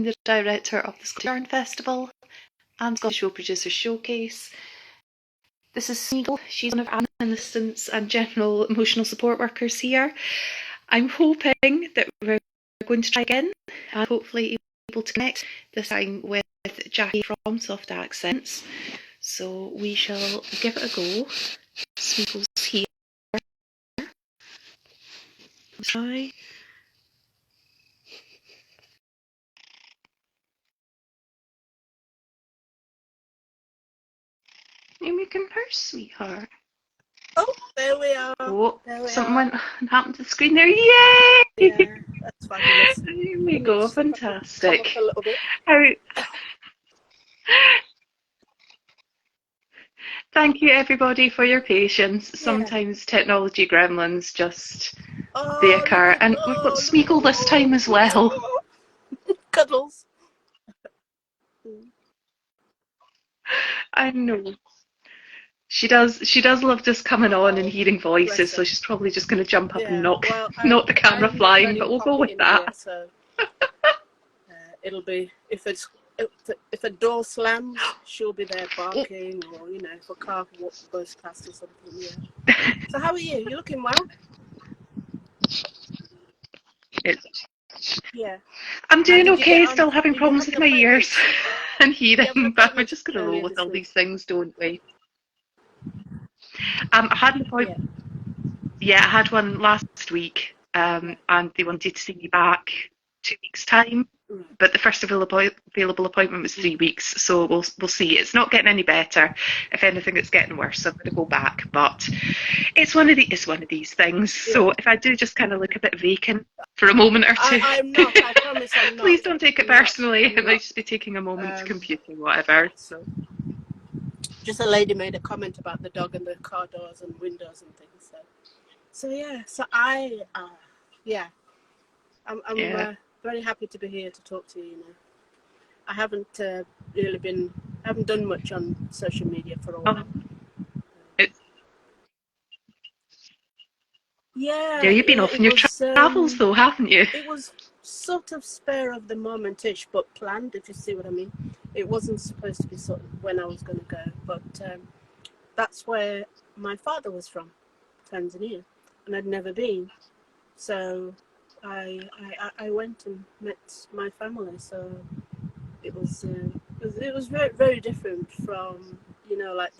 the director of the Scottish Yarn Festival and Scottish Show Producer Showcase. This is Sméagol. She's one of Anna's assistants and general emotional support workers here. I'm hoping that we're going to try again and hopefully able to connect this time with Jackie from Soft Accents. So we shall give it a go. Sméagol's here. Try. You're making her, sweetheart. Oh, there we are. Oh, there something we went happened to the screen there. Yay! Yeah, that's fabulous. There we go. Fantastic. Come up a little bit. Thank you, everybody, for your patience. Sometimes technology gremlins just they occur, and we've got Sméagol this time as well. Cuddles. I know. She does love just coming on and hearing voices, so she's probably just going to jump up and knock the camera flying, but we'll go with that. Here, so, it'll be, if a door slams, she'll be there barking, or, you know, if a car goes past or something, yeah. So how are you? You looking well? Yeah. I'm doing okay, still having problems with my ears and hearing, but we're just going to roll with all these things, don't we? I had an appointment. Yeah, I had one last week, and they wanted to see me back 2 weeks' time. But the first available appointment was 3 weeks, so we'll see. It's not getting any better. If anything, it's getting worse. So I'm going to go back. But it's one of these things. So if I do just kind of look a bit vacant for a moment or two, I'm not. I promise I'm not. Please don't take it personally. It might just be taking a moment to compute or whatever. So. Just a lady made a comment about the dog and the car doors and windows and things. So yeah. So I'm very happy to be here to talk to you. You know, I haven't haven't done much on social media for a while. Yeah, you've been off on your travels though, haven't you? It was sort of spur of the moment-ish, but planned, if you see what I mean. It wasn't supposed to be sort of when I was going to go, but that's where my father was from, Tanzania, and I'd never been. So I went and met my family. So it was very, very different from, you know, like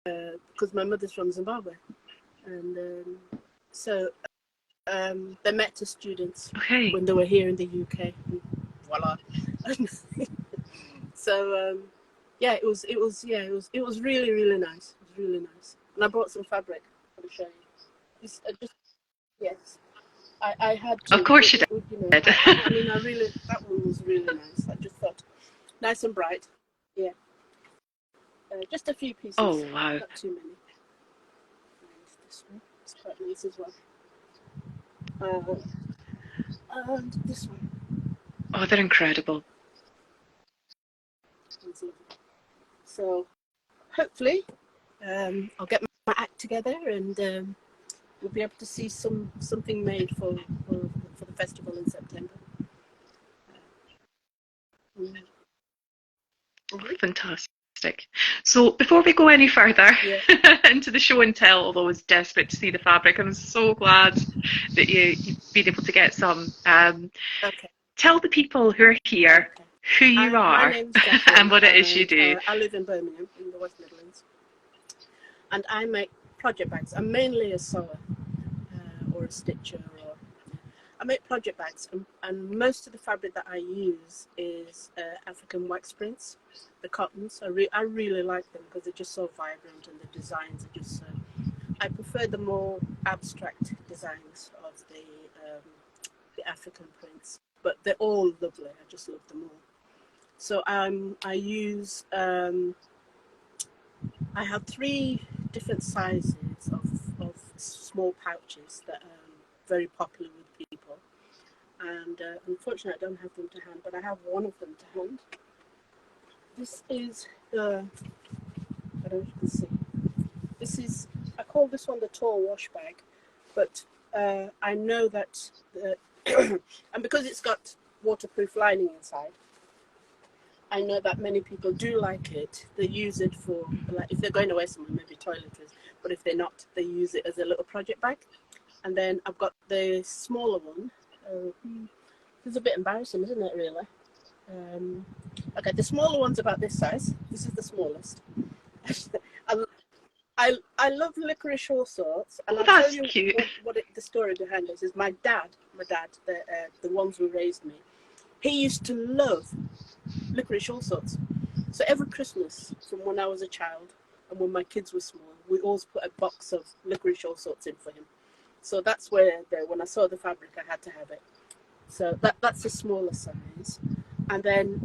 because my mother's from Zimbabwe. And so they met the students when they were here in the UK. And voila! So it was really, really nice. It was really nice. And I brought some fabric to show you. Yes, I had to. Of course you did. You know, I mean, that one was really nice. I just thought nice and bright. Yeah. Just a few pieces. Oh wow! Not too many. This one. It's quite nice as well. And this one. Oh, they're incredible. So hopefully I'll get my act together and we'll be able to see something made for the festival in September. Fantastic. So before we go any further into the show and tell, although I was desperate to see the fabric, I'm so glad that you've been able to get some. Tell the people who are here who you are and what it is you do. I live in Birmingham, in the West Midlands, and I make project bags. I'm mainly a sewer or a stitcher. I make project bags, and most of the fabric that I use is African wax prints, the cottons. I really like them because they're just so vibrant and the designs are just so... I prefer the more abstract designs of the African prints, but they're all lovely. I just love them all. So I use... I have 3 different sizes of small pouches that are very popular with people. And unfortunately I don't have them to hand, but I have one of them to hand. This is I don't know if you can see. This is, I call this one the tall wash bag, but I know that, and because it's got waterproof lining inside. I know that many people do like it. They use it for, like, if they're going away somewhere, maybe toiletries, but if they're not, they use it as a little project bag. And then I've got the smaller one. It's a bit embarrassing, isn't it, really? Okay, the smaller one's about this size. This is the smallest. I love licorice all sorts, and Oh, I'll tell that's you cute. the story behind this is my dad, the ones who raised me, he used to love licorice all sorts. So every Christmas, from when I was a child and when my kids were small, we always put a box of licorice all sorts in for him. So that's where, when I saw the fabric, I had to have it. So that's a smaller size. And then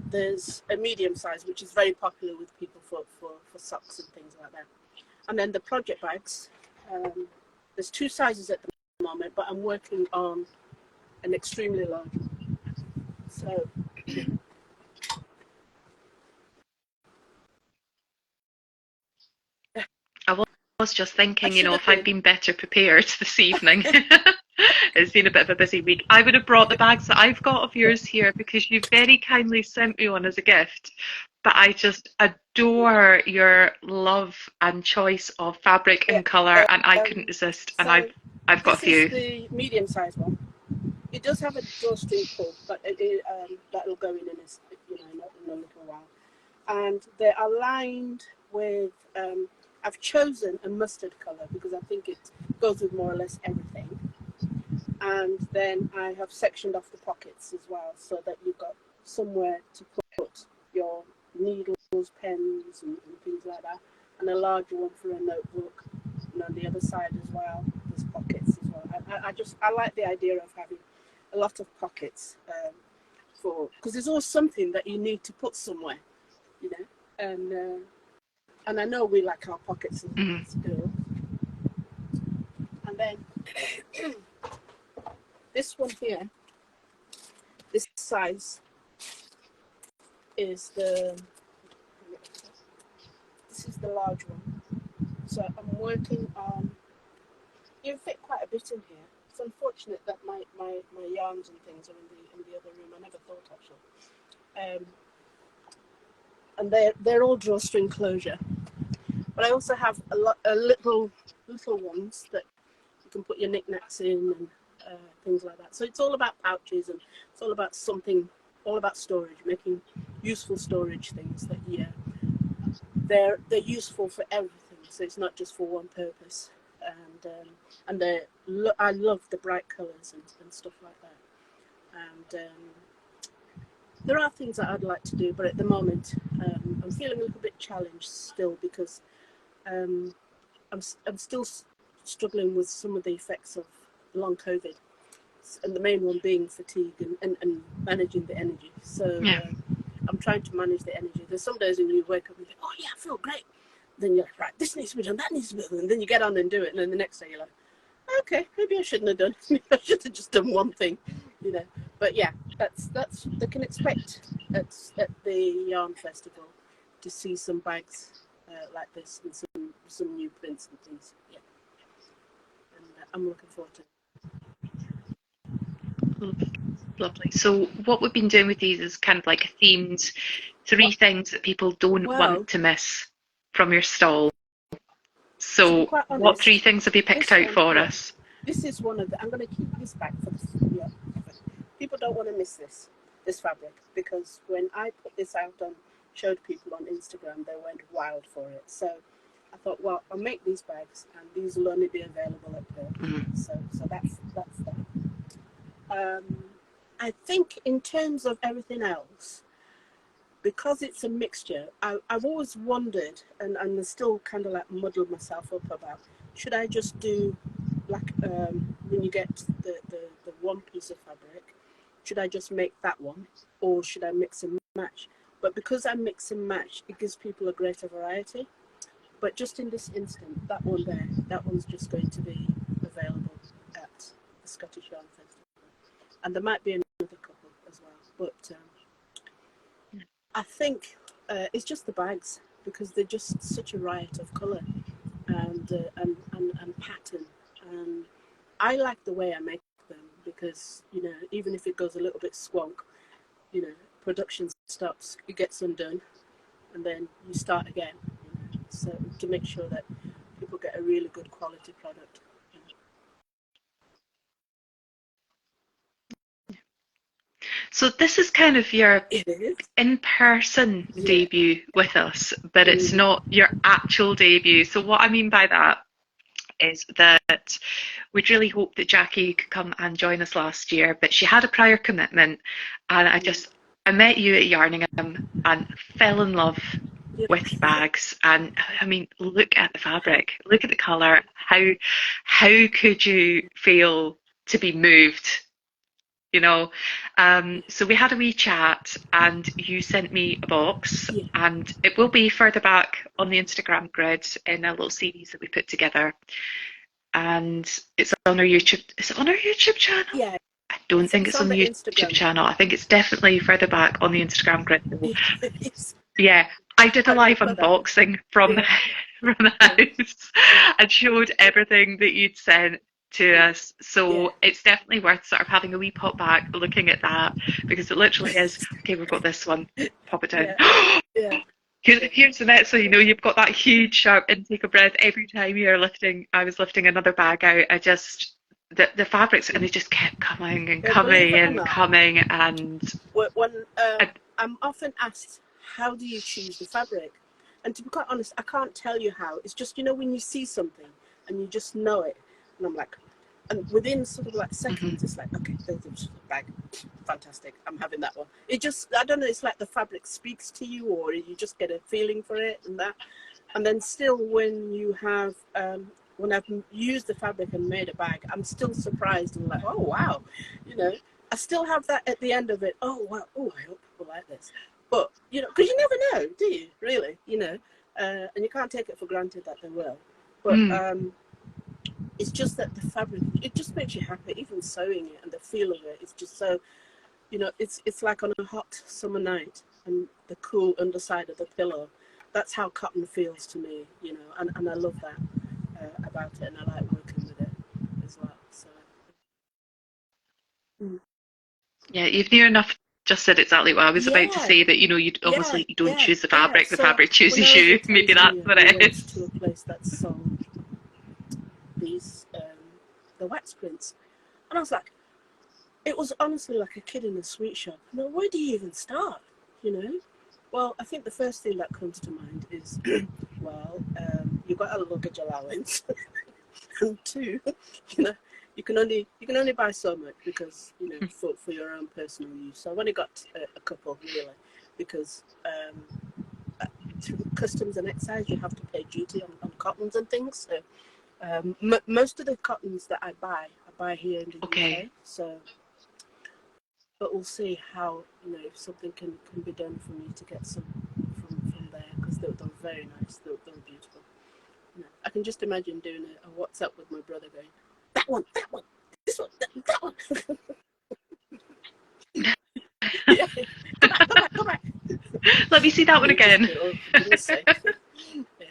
there's a medium size, which is very popular with people for socks and things like that. And then the project bags, there's 2 sizes at the moment, but I'm working on an extremely large one. So I was just I thinking, should have if I'd been. been better prepared this evening. It's been a bit of a busy week. I would have brought the bags that I've got of yours here because you very kindly sent me one as a gift. But I just adore your love and choice of fabric Yeah. and colour, and I Um, couldn't resist. And so I've got a this is few. the medium size one. It does have a drawstring pull, but that'll go in in a little while. And they are lined with. I've chosen a mustard colour because I think it goes with more or less everything. And then I have sectioned off the pockets as well, so that you've got somewhere to put your needles, pens, and things like that, and a larger one for a notebook. And on the other side as well, there's pockets as well. I like the idea of having a lot of pockets because there's always something that you need to put somewhere, you know. And I know we like our pockets as girls. And then this one here, this size is this is the large one. So I'm working on. You fit quite a bit in here. It's unfortunate that my yarns and things are in the other room. I never thought actually. And they're all drawstring closure. But I also have a little ones that you can put your knickknacks in and things like that. So it's all about pouches, and it's all about all about storage, making useful storage things that they're useful for everything. So it's not just for one purpose. And I love the bright colours and stuff like that. And there are things that I'd like to do, but at the moment I'm feeling a little bit challenged still because I'm still struggling with some of the effects of long COVID, and the main one being fatigue and managing the energy. So Yeah. I'm trying to manage the energy. There's some days when you wake up and you think, oh yeah, I feel great. Then you're like, right, this needs to be done, that needs to be done. And then you get on and do it. And then the next day you're like, okay, maybe I shouldn't have done. Maybe I should have just done one thing, But yeah, that's they can expect at the Yarn Festival to see some bags like this and some new prints and things. Yeah, and I'm looking forward to it. Lovely. So what we've been doing with these is kind of like a themed 3 things that people don't Well, want to miss from your stall. to be So quite what 3 honest, things have you picked this out one for here, us? this is one of the. I'm going to keep this back for this. Yeah, people don't want to miss this fabric because when I put this out and showed people on Instagram, they went wild for it. So I thought, well, I'll make these bags, and these will only be available at Pearl. So that's that. I think in terms of everything else, because it's a mixture, I've always wondered, and I still kind of like muddle myself up about, should I just do like when you get the one piece of fabric, should I just make that one, or should I mix and match? But because I mix and match, it gives people a greater variety. But just in this instant, that one there, that one's just going to be available at the Scottish Yarn Festival. And there might be another couple as well. But I think it's just the bags, because they're just such a riot of colour and pattern. And I like the way I make them because, you know, even if it goes a little bit squonk, you know, production stops, it gets undone, and then you start again. You know? So to make sure that people get a really good quality product. So this is kind of your It is. in-person Yeah. debut with us, but it's Mm-hmm. not your actual debut. So what I mean by that is that we'd really hoped that Jackie could come and join us last year, but she had a prior commitment, and I met you at Yarningham and fell in love Yeah. with your bags. And I mean, look at the fabric, look at the colour. How could you fail to be moved? You know, so we had a wee chat, and you sent me a box, Yeah. and it will be further back on the Instagram grid in a little series that we put together. And it's on our YouTube. Is it on our YouTube channel? Yeah. I don't think It's it's on on the the YouTube Instagram. channel. I think it's definitely further back on the Instagram grid. It's, Yeah, I did a I live remember that. unboxing from Yeah. from the Yeah. house Yeah. and showed everything that you'd sent to Yeah. us. So it's definitely worth sort of having a wee pop back, looking at that, because it literally is, okay, we've got this one, pop it down. Yeah. Yeah. Here's the net, so you know you've got that huge sharp intake of breath every time I was lifting another bag out. The fabrics, and they just kept coming and Yeah, believe coming it or and not, coming, and when I, I'm often asked, how do you choose the fabric? And to be quite honest, I can't tell you how. It's just, you know, when you see something and you just know it. And I'm like, and within sort of like seconds, it's like, okay, there's the bag. Fantastic. I'm having that one. It just, I don't know, it's like the fabric speaks to you, or you just get a feeling for it and that. And then still when you have, when I've used the fabric and made a bag, I'm still surprised and like, oh, wow, you know, I still have that at the end of it. Oh, wow. Oh, I hope people like this. But, you know, because you never know, do you, really, you know, and you can't take it for granted that they will. But it's just that the fabric, it just makes you happy, even sewing it, and the feel of it. It's just so, you know, it's like on a hot summer night and the cool underside of the pillow. That's how cotton feels to me, you know, and I love that about it, and I like working with it as well. So, yeah, you've near enough just said exactly what I was about to yeah, say, that you know you yeah, obviously you don't yeah, choose the yeah. So fabric when chooses I was you. in Maybe that's Tanzania, what we it went to a is. place that sold these the wax prints, and I was like, it was honestly like a kid in a sweet shop. Now, where do you even start? You know? Well, I think the first thing that comes to mind is, well, you've got a luggage allowance, and two, you know, you can only buy so much because, you know, for your own personal use. So I've only got a couple really, because through customs and excise you have to pay duty on cottons and things. So most of the cottons that I buy here in the UK. Okay. So, but we'll see how, you know, if something can be done for me to get some from there, because they're very nice. They're beautiful. You know, I can just imagine doing a WhatsApp with my brother going, that one, this one, that one. Yeah, go back. Let me see that one You just again. go, oh, for goodness sake. Yeah.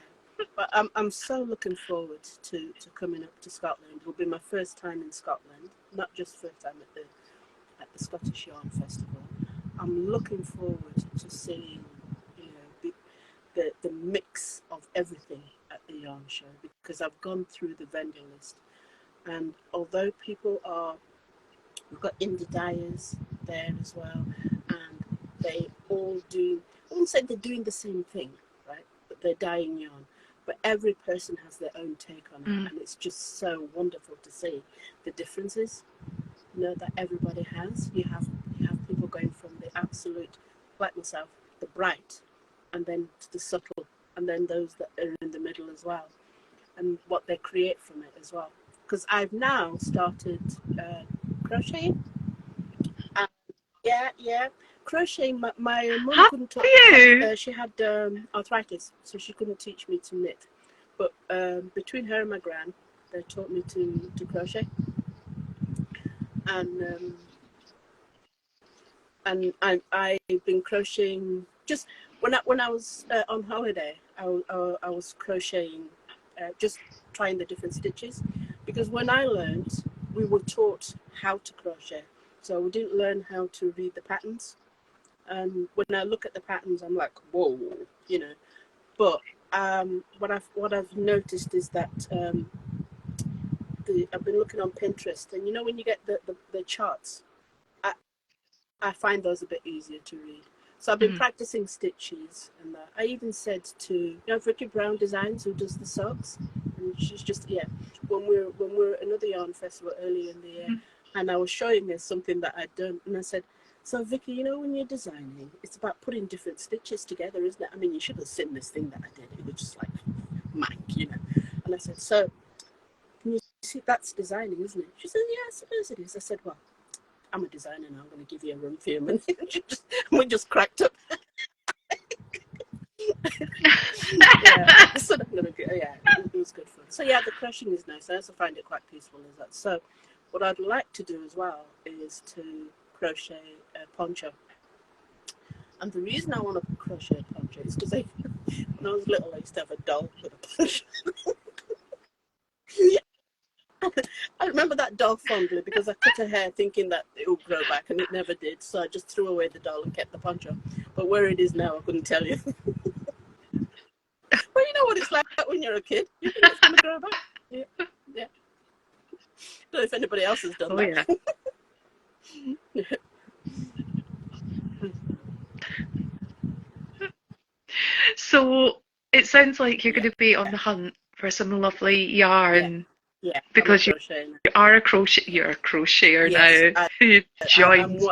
But I'm so looking forward to coming up to Scotland. It will be my first time in Scotland, not just first time at the Scottish Yarn Festival. I'm looking forward to seeing, you know, the mix of everything at the yarn show, because I've gone through the vendor list, and although we've got indie dyers there as well, and they all do, I wouldn't say they're doing the same thing, right? But they're dyeing yarn. But every person has their own take on it, and it's just so wonderful to see the differences, you know, that everybody has. You have people going from the absolute, like myself, the bright, and then to the subtle, and then those that are in the middle as well, and what they create from it as well. Because I've now started crocheting. Yeah, crocheting. My mum Have couldn't. you? She had arthritis, so she couldn't teach me to knit. But between her and my gran, they taught me to crochet, and I've been crocheting just when I was on holiday. I was crocheting, just trying the different stitches, because when I learned, we were taught how to crochet, so we didn't learn how to read the patterns. And when I look at the patterns, I'm like, whoa, you know. But what I've noticed is that I've been looking on Pinterest, and you know when you get the charts, I, I find those a bit easier to read. So I've been practicing stitches, and I even said to Vicky Brown Designs, who does the socks, and she's just when we're at another yarn festival earlier in the year, and I was showing her something that I'd done, and I said, so Vicky, you know when you're designing, it's about putting different stitches together, isn't it? I mean, you should have seen this thing that I did. It was just like Mike, you know. And I said, so can you see that's designing, isn't it? She said, yeah, I suppose it is. I said, well, I'm a designer now. I'm going to give you a run for your money. We just cracked up. Yeah, so I'm gonna it was good fun. So yeah, the crushing is nice. I also find it quite peaceful. Is that so? What I'd like to do as well is to crochet a poncho. And the reason I want to crochet a poncho is because when I was little, I used to have a doll with a poncho. I remember that doll fondly because I cut her hair thinking that it would grow back, and it never did. So I just threw away the doll and kept the poncho. But where it is now, I couldn't tell you. Well, you know what it's like when you're a kid. You think it's going to grow back. Yeah. Yeah. Don't know if anybody else has done that. Yeah. So it sounds like you're going to be on the hunt for some lovely Yeah. yarn Yeah. I'm a because crocheter. you're a crocheter Yes. now. You joined.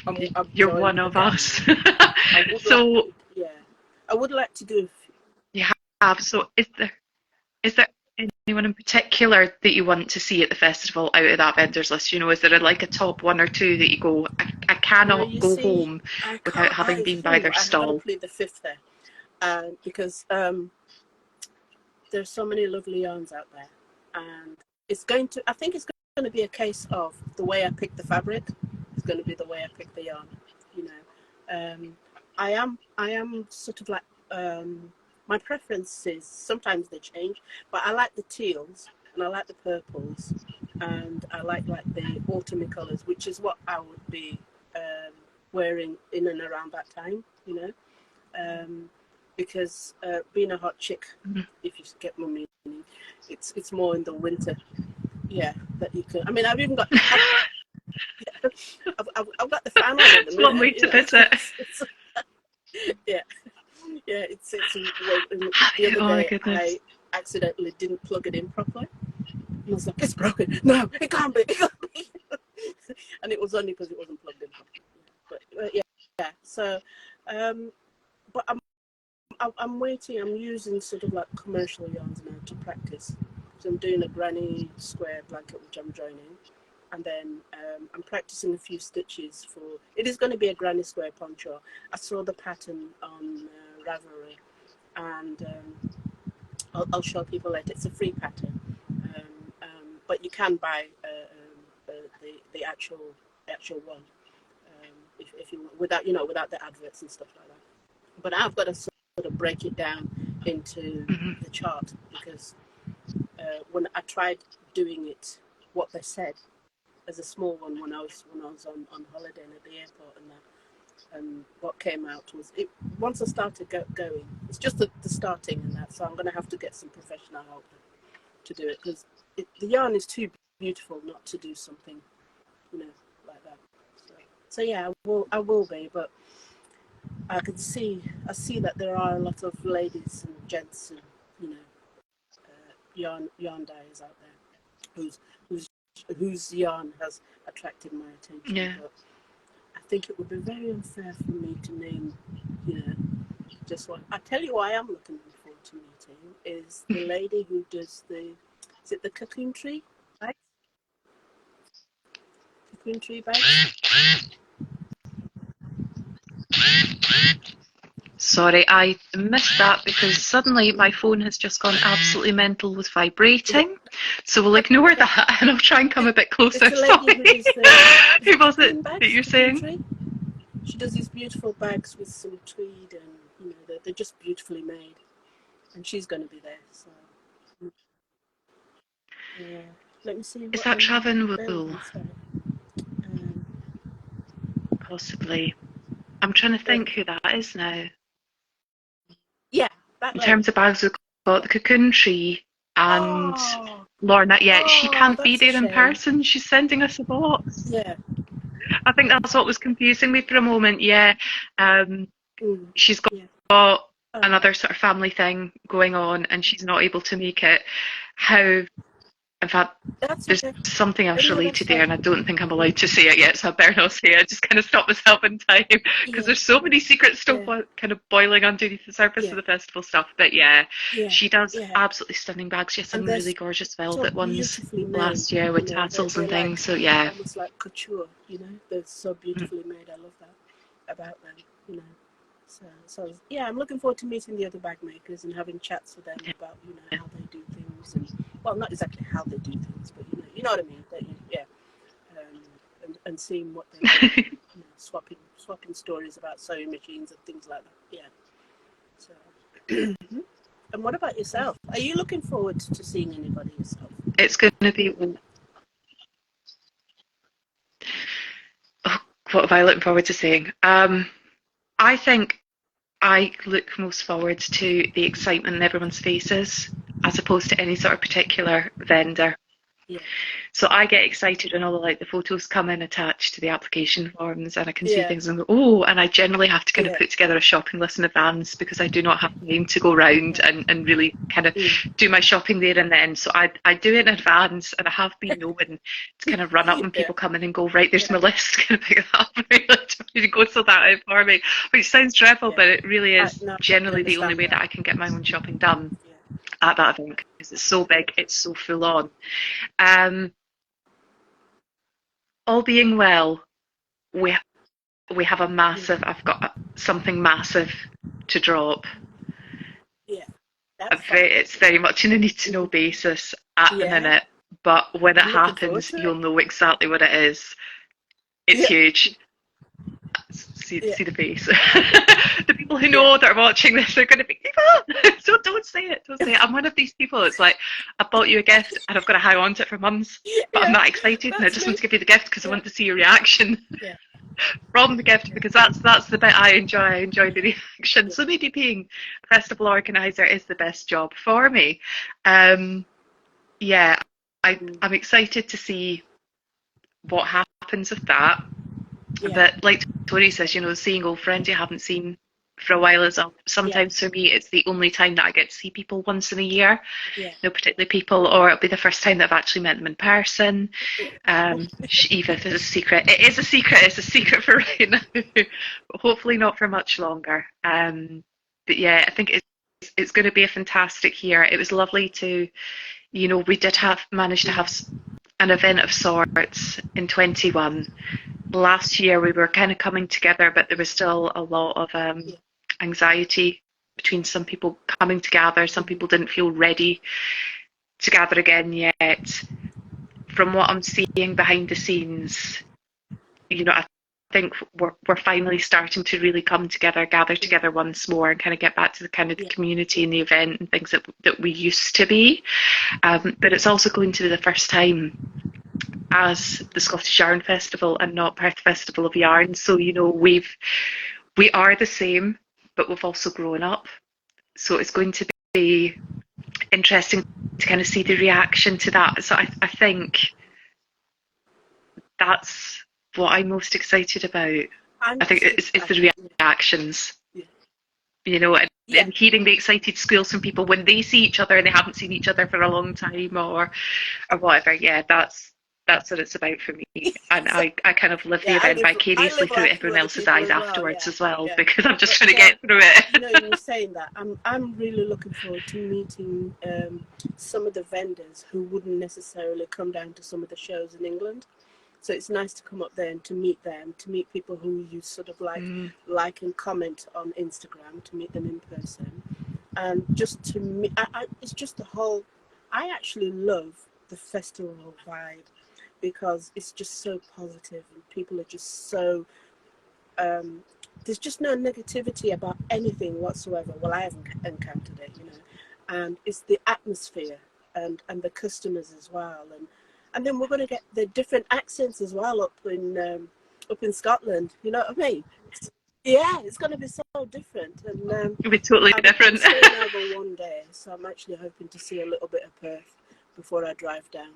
I'm You're joined one the of gang us. now. I would like. So Yeah. I would like to do. you have. So is there anyone in particular that you want to see at the festival out of that vendors list? You know, is there like a top one or two that you go, I Now cannot you go see, home I without can't. having been by their I got to stall? plead the fifth there, because there's so many lovely yarns out there, and I think it's going to be a case of the way I pick the fabric is going to be the way I pick the yarn. You know, I am sort of like my preferences. Sometimes they change, but I like the teals and I like the purples, and I like the autumny colours, which is what I would be wearing in and around that time. You know. Because being a hot chick, if you get my meaning, it's more in the winter. Yeah, that you can. I mean, I've even got. I've got the fan on at the It's one way minute. to put it. Yeah, yeah. Well, the other Oh my day goodness. I accidentally didn't plug it in properly. And I was like, it's broken. No, it can't be. It can't be. And it was only because it wasn't plugged in properly. But yeah. So, but I'm waiting. I'm using sort of like commercial yarns now to practice. So I'm doing a granny square blanket, which I'm joining, and then I'm practicing a few stitches for. It is going to be a granny square poncho. I saw the pattern on Ravelry, and I'll show people later. It's a free pattern, but you can buy the actual one if you without without the adverts and stuff like that. But I've got to sort of break it down into the chart because when I tried doing it, what they said as a small one when I was on holiday and at the airport and that, and what came out was it. Once I started going, it's just the starting and that. So I'm going to have to get some professional help to do it because the yarn is too beautiful not to do something, like that. So yeah, I will be, but I see that there are a lot of ladies and gents and yarn dyers out there whose yarn has attracted my attention. Yeah. But I think it would be very unfair for me to name, just one. I tell you who I am looking forward to meeting is the lady who does is it the cocoon tree bags? Cocoon tree bags? Sorry, I missed that because suddenly my phone has just gone absolutely mental with Is it? vibrating. So we'll ignore Okay. that and I'll try and come a bit It's closer. the lady who Sorry. does is Who it was it cocoon that bags? you're Cocoon saying? tree? She does these beautiful bags with some tweed and they're just beautifully made. And she's going to be there. So yeah. Let me see Is what that they have Travanwool? available. Sorry. Possibly. I'm trying to But think who that is now. yeah, that In lady. terms of bags, we've got the Cocoon Tree and Oh, Lorna. Yeah, she oh, can't be that's a there in shame. person. She's sending us a box. Yeah. I think that's what was confusing me for a moment. Yeah, um, Mm. she's Yeah. got Oh, another sort of family thing going on, and she's not able to make it. How In fact, that's there's okay. something else No, that's related there, fine. and I don't think I'm allowed to say it yet, so I better not say it. I just kind of stop myself in time because Yeah. there's so many secrets still Yeah. kind of boiling underneath the surface of Yeah. the festival stuff. But yeah, Yeah. she does Yeah. absolutely stunning bags. She has And some they're really gorgeous so velvet ones beautifully made. last year You with know, tassels they're and like things. So yeah, almost like couture. You know, they're so beautifully made. I love that about them. You know. So yeah, I'm looking forward to meeting the other bag makers and having chats with them about how they do things, and well, not exactly how they do things, but you know what I mean. Yeah, and seeing what they're doing, swapping stories about sewing machines and things like that. Yeah. So, and what about yourself? Are you looking forward to seeing anybody yourself? it's going to be. Oh, what am I looking forward to seeing? I think I look most forward to the excitement in everyone's faces as opposed to any sort of particular vendor. Yeah. So I get excited when all the photos come in attached to the application forms and I can see Yeah. things and go, oh, and I generally have to kind of Yeah. put together a shopping list in advance because I do not have time to go round Yeah. and really kind of do my shopping there and then. So I do it in advance and I have been known to kind of run up when Yeah. people come in and go, right, there's Yeah. my list, kind of pick it up and really go sort that out for me, which sounds dreadful, Yeah. but it really is No, I totally generally the only understand way that. that I can get my own shopping done Yeah. at that event because it's so big, it's so full on. Um, all being well, we we have a Yeah. massive. I've got something massive to drop. Yeah. That's fun. It's very much on a need to know basis at the Yeah. minute, but when it I'm looking forward happens, to it. you'll know exactly what it is. It's Yeah. huge. See, Yeah. see the face. The people who Yeah. know that are watching this are going to be people. So don't say it. Don't say it. I'm one of these people. It's like I bought you a gift and I've got to hang on to it for months, but I'm Yeah. not excited and I That's just want me. to give you the gift because I Yeah. want to see your reaction Yeah. from the gift Yeah. because that's the bit I enjoy. I enjoy the reaction. Yeah. So maybe being a festival organizer is the best job for me. Um, yeah, I'm excited to see what happens with that. Yeah. But like Tori says, seeing old friends you haven't seen for a while is Yeah. sometimes for me it's the only time that I get to see people once in a year. Yeah. No particularly people, or it'll be the first time that I've actually met them in person. Yeah. Even if it's a secret, it is a secret. It's a secret for right now, but hopefully not for much longer. But yeah, I think it's going to be a fantastic year. It was lovely to, we did have managed to have an event of sorts in 21. Last year we were kind of coming together, but there was still a lot of Yeah. anxiety between some people coming to gather. Some people didn't feel ready to gather again yet. From what I'm seeing behind the scenes, I think we're finally starting to really come together, gather together once more, and kind of get back to the kind of the Yeah. community and the event and things that we used to be. But it's also going to be the first time as the Scottish Yarn Festival and not Perth Festival of Yarn. So we are the same, but we've also grown up. So it's going to be interesting to kind of see the reaction to that. So I think that's what I'm most excited about. I'm I think just it's the excited. reactions, Yeah. Yeah. and hearing the excited squeals from people when they see each other and they haven't seen each other for a long time or whatever. Yeah, that's what it's about for me. And So, I kind of live the yeah. I event live. I vicariously live through life through everyone other else's people eyes as well. afterwards Yeah. as well Yeah. because I'm just But trying to get through it. you're saying that I'm really looking forward to meeting some of the vendors who wouldn't necessarily come down to some of the shows in England. So it's nice to come up there and to meet them, to meet people who you sort of like and comment on Instagram, to meet them in person, and just to meet. It's just the whole. I actually love the festival vibe because it's just so positive and people are just so. There's just no negativity about anything whatsoever. Well, I haven't encountered it, and it's the atmosphere and the customers as well, and then we're going to get the different accents as well up in Scotland. You know what I mean? Yeah, it's going to be so different. And It'll be totally I'm different. staying over one day, so I'm actually hoping to see a little bit of Perth before I drive down.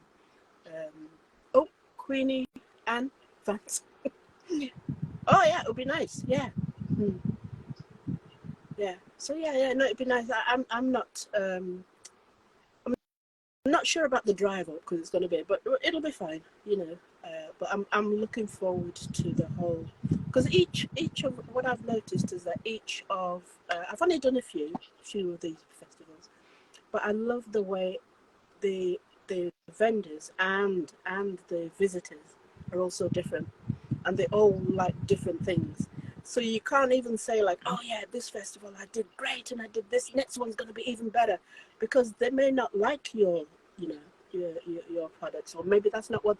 Oh, Queenie Anne, thanks. Oh yeah, it'll be nice. Yeah. Yeah. So yeah, no, it'd be nice. I'm not sure about the drive up because it's going to be, but it'll be fine, you know. But I'm looking forward to the whole, because each of what I've noticed is that each of I've only done a few of these festivals, but I love the way the vendors and the visitors are also different, and they all like different things. So you can't even say like, oh yeah, this festival I did great and I did this, next one's going to be even better, because they may not like your, you know, your products, or maybe that's not what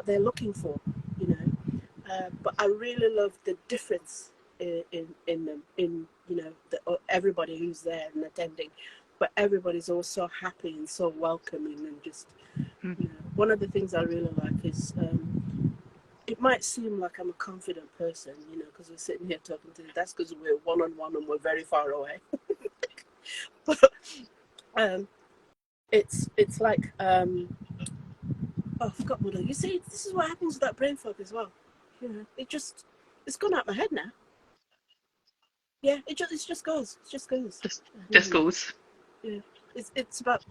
they're looking for, you know. But I really love the difference in them, in, you know, everybody who's there and attending, but everybody's also happy and so welcoming, and just, you know, one of the things I really like is, it might seem like I'm a confident person, you know, because we're sitting here talking to you. That's because we're one-on-one and we're very far away. But it's like, oh, I forgot what you see. This is what happens with that brain fog as well. You know, it's gone out my head now. Yeah, it just goes. It just goes. Just goes. Yeah, it's about.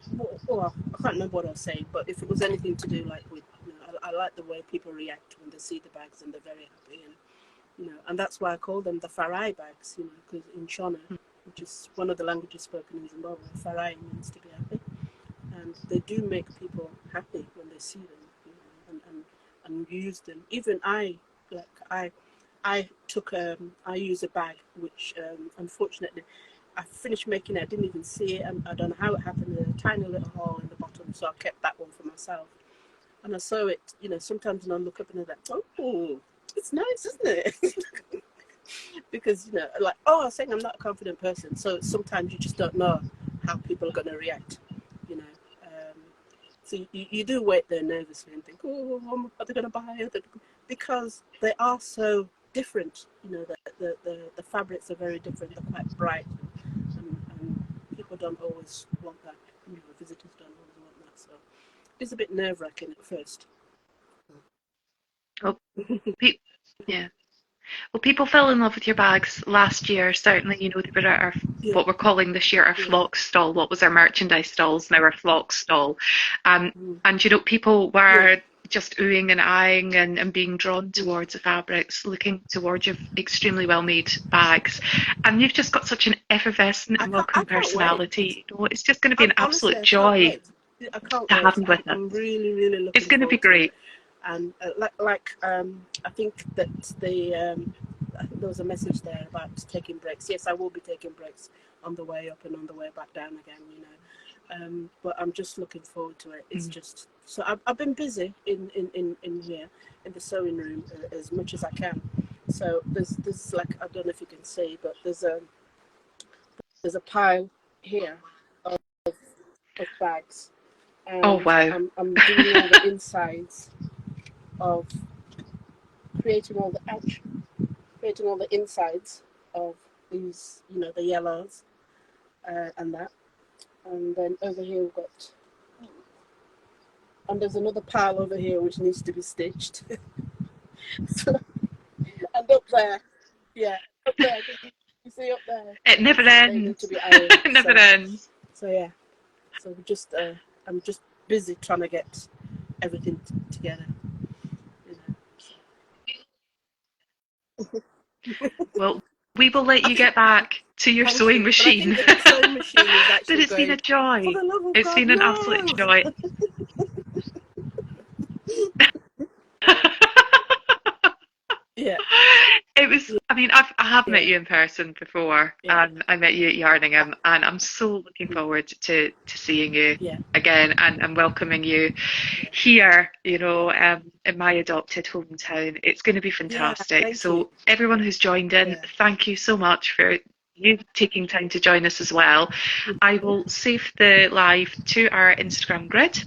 Well, I can't remember what I was saying, but if it was anything to do like with, you know, I like the way people react when they see the bags and they're very happy, and, you know, and that's why I call them the Farai bags, you know, because in Shona, which is one of the languages spoken in Zimbabwe, Farai means to be happy, and they do make people happy when they see them, you know, and use them. Even I took I use a bag which, unfortunately, I finished making it. I didn't even see it. I don't know how it happened. There's a tiny little hole in the bottom, so I kept that one for myself. And I saw it. You know, sometimes when I look up and I'm like, oh, it's nice, isn't it? Because, you know, like, oh, I was saying I'm not a confident person, so sometimes you just don't know how people are going to react. You know, so you do wait there nervously and think, oh, are they going to buy it? Because they are so different. You know, the fabrics are very different. They're quite bright, and people don't always want that. You know, visitors don't always want that. So it's a bit nerve-wracking at first. Oh, yeah. Well, people fell in love with your bags last year. Certainly, you know, they were at our, Yeah. what we're calling this year our flock stall. What was our merchandise stalls, now our flock stall. And, you know, people were just oohing and eyeing and being drawn towards the fabrics, looking towards your extremely well-made bags. And you've just got such an effervescent and welcoming personality. You know, it's just going to be an Honestly, absolute joy I can't to have wait. them with us. I'm really, really looking It's going to be forward to great. it. And I think that I think there was a message there about taking breaks. Yes, I will be taking breaks on the way up and on the way back down again, you know. But I'm just looking forward to it. It's just, so I've been busy in here in the sewing room as much as I can. So there's like, I don't know if you can see, but there's a pile here of bags. And Oh, wow. I'm doing all the insides of creating all the insides of these, you know, the yellows, and that. And then over here we've got, and there's another pile over here which needs to be stitched. So, and up there, up there, you see up there, It never they need ends. to be ironed. It never ends. So yeah, so we're just, I'm just busy trying to get everything together. Well, we will let you get back to your Thank sewing you. But I think machine. that the sewing machine is But actually it's been a going, for joy. the love of It's God, been an absolute no! joy. Yeah. It was, I mean, I have met Yeah. you in person before, Yeah. and I met you at Yarningham, and I'm so looking forward to seeing you Yeah. again and welcoming you here, you know, in my adopted hometown. It's going to be Yeah. fantastic. Thank you. So everyone who's joined in, Yeah. thank you so much for you taking time to join us as well. I will save the live to our Instagram grid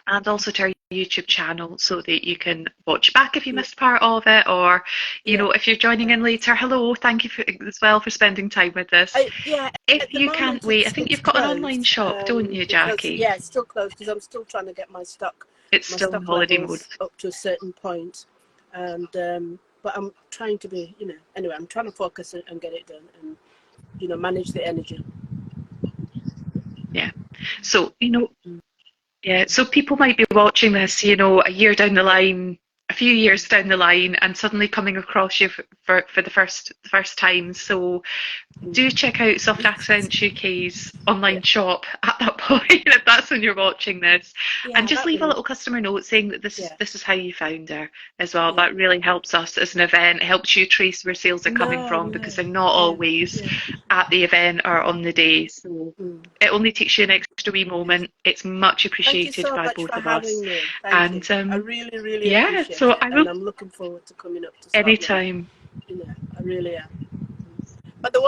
and also to our YouTube channel so that you can watch back if you missed part of it, or if you're joining in later, hello, thank you as well for spending time with us. If At the you can't moment wait, I think it's you've got closed, an online shop, don't you, because Jackie? it's still closed because I'm still trying to get my stock It's still in holiday mode up to a certain point, and but I'm trying to be, anyway, I'm trying to focus and get it done, and manage the energy. So so people might be watching this, a year down the line, a few years down the line, and suddenly coming across you for the first time. So do check out Soft Accent UK's online shop at that point, if that's when you're watching this, and just leave a little customer note saying that this is how you found her as well. That really helps us as an event. It helps you trace where sales are coming from, because they're not always at the event or on the day. So it only takes you an extra wee moment. It's much appreciated by both of us. Thank you so much for having me. Thank you. I really, really appreciate so it, I will, and I'm looking forward to coming up to Scotland. anytime. I really am. But I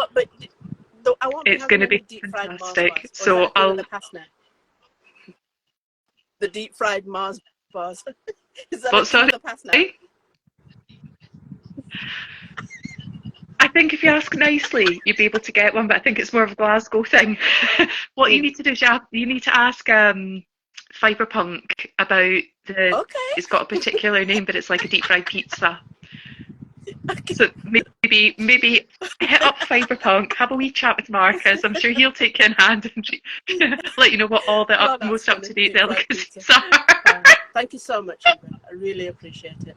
won't It's be going having to any be deep fried Mars fantastic. bars. Or So is that a thing I'll in the past now? The deep fried Mars bars. Is that a thing in the past now? I think if you ask nicely, you'd be able to get one, but I think it's more of a Glasgow thing. What you need to do is you need to ask Fiberpunk about the. Okay. It's got a particular name, but it's like a deep fried pizza. Okay. So maybe hit up Fiberpunk, have a wee chat with Marcus. I'm sure he'll take you in hand and let you know what all the most up to date delicacies are. Thank you so much, Evan. I really appreciate it.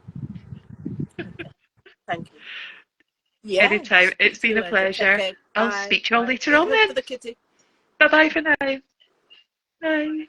Thank you. Yeah. Anytime. It's been a pleasure. I'll speak to you all later on then. For the kitty. Bye bye for now. Bye.